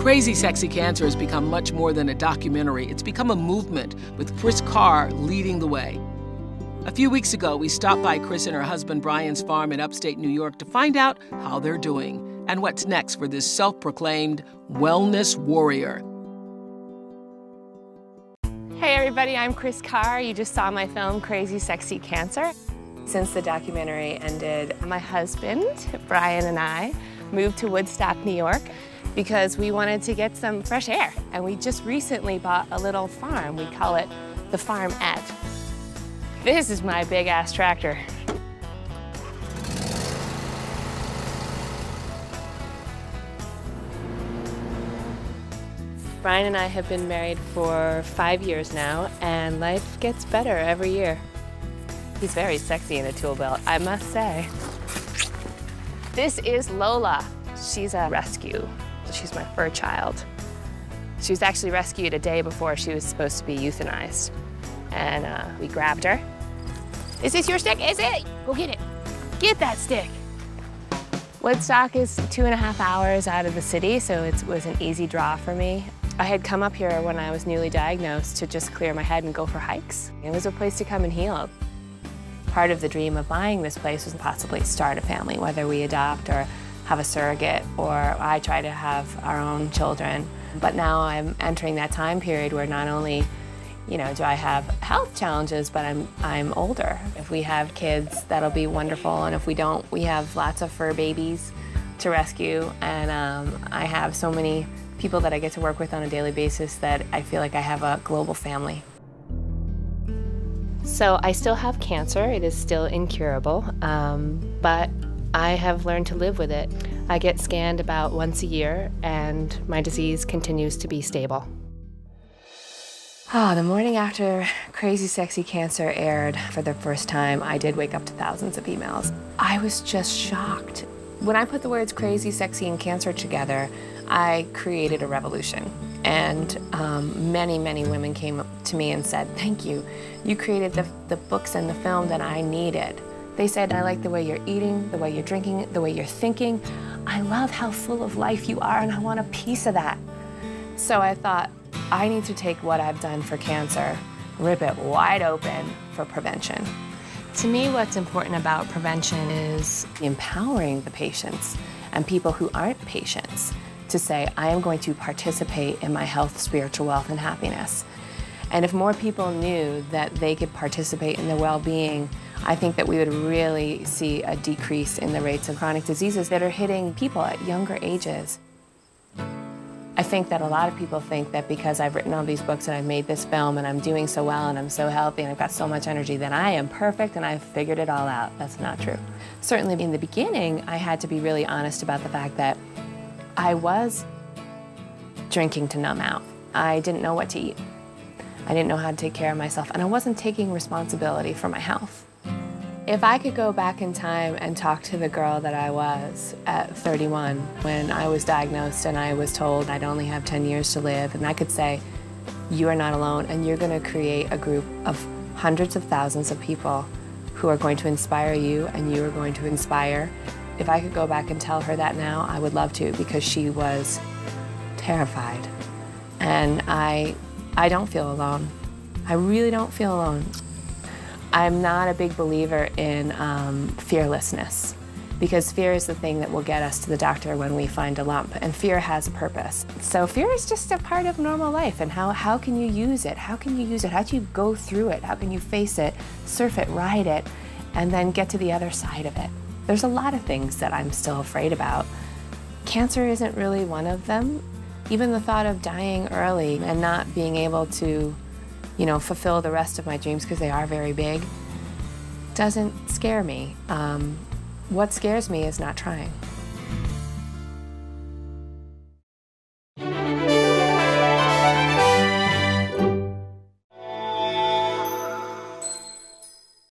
Crazy Sexy Cancer has become much more than a documentary. It's become a movement, with Chris Carr leading the way. A few weeks ago, we stopped by Chris and her husband Brian's farm in upstate New York to find out how they're doing and what's next for this self-proclaimed wellness warrior. Hey everybody, I'm Chris Carr. You just saw my film, Crazy Sexy Cancer. Since the documentary ended, my husband, Brian, and I moved to Woodstock, New York, because we wanted to get some fresh air. And we just recently bought a little farm. We call it the Farmette. This is my big-ass tractor. Brian and I have been married for 5 years now, and life gets better every year. He's very sexy in a tool belt, I must say. This is Lola. She's a rescue. She's my fur child. She was actually rescued a day before she was supposed to be euthanized. And we grabbed her. Is this your stick? Is it? Go get it. Get that stick. Woodstock is 2.5 hours out of the city, so it was an easy draw for me. I had come up here when I was newly diagnosed to just clear my head and go for hikes. It was a place to come and heal. Part of the dream of buying this place was to possibly start a family, whether we adopt or have a surrogate, or I try to have our own children. But now I'm entering that time period where not only, do I have health challenges, but I'm older. If we have kids, that'll be wonderful, and if we don't, we have lots of fur babies to rescue, and I have so many people that I get to work with on a daily basis that I feel like I have a global family. So I still have cancer. It is still incurable, but I have learned to live with it. I get scanned about once a year, and my disease continues to be stable. The morning after Crazy Sexy Cancer aired for the first time, I did wake up to thousands of emails. I was just shocked. When I put the words crazy, sexy, and cancer together, I created a revolution. And many, many women came up to me and said, thank you. You created the books and the film that I needed. They said, I like the way you're eating, the way you're drinking, the way you're thinking. I love how full of life you are, and I want a piece of that. So I thought, I need to take what I've done for cancer, rip it wide open for prevention. To me, what's important about prevention is empowering the patients and people who aren't patients to say, I am going to participate in my health, spiritual wealth, and happiness. And if more people knew that they could participate in their well-being, I think that we would really see a decrease in the rates of chronic diseases that are hitting people at younger ages. I think that a lot of people think that because I've written all these books and I've made this film and I'm doing so well and I'm so healthy and I've got so much energy, that I am perfect and I've figured it all out. That's not true. Certainly in the beginning, I had to be really honest about the fact that I was drinking to numb out. I didn't know what to eat. I didn't know how to take care of myself, and I wasn't taking responsibility for my health. If I could go back in time and talk to the girl that I was at 31 when I was diagnosed and I was told I'd only have 10 years to live, and I could say, you are not alone, and you're going to create a group of hundreds of thousands of people who are going to inspire you and you are going to inspire. If I could go back and tell her that now, I would love to, because she was terrified. And I don't feel alone. I really don't feel alone. I'm not a big believer in fearlessness, because fear is the thing that will get us to the doctor when we find a lump, and fear has a purpose. So fear is just a part of normal life, and how can you use it? How can you use it? How do you go through it? How can you face it, surf it, ride it, and then get to the other side of it? There's a lot of things that I'm still afraid about. Cancer isn't really one of them. Even the thought of dying early and not being able to, fulfill the rest of my dreams, because they are very big, doesn't scare me. What scares me is not trying.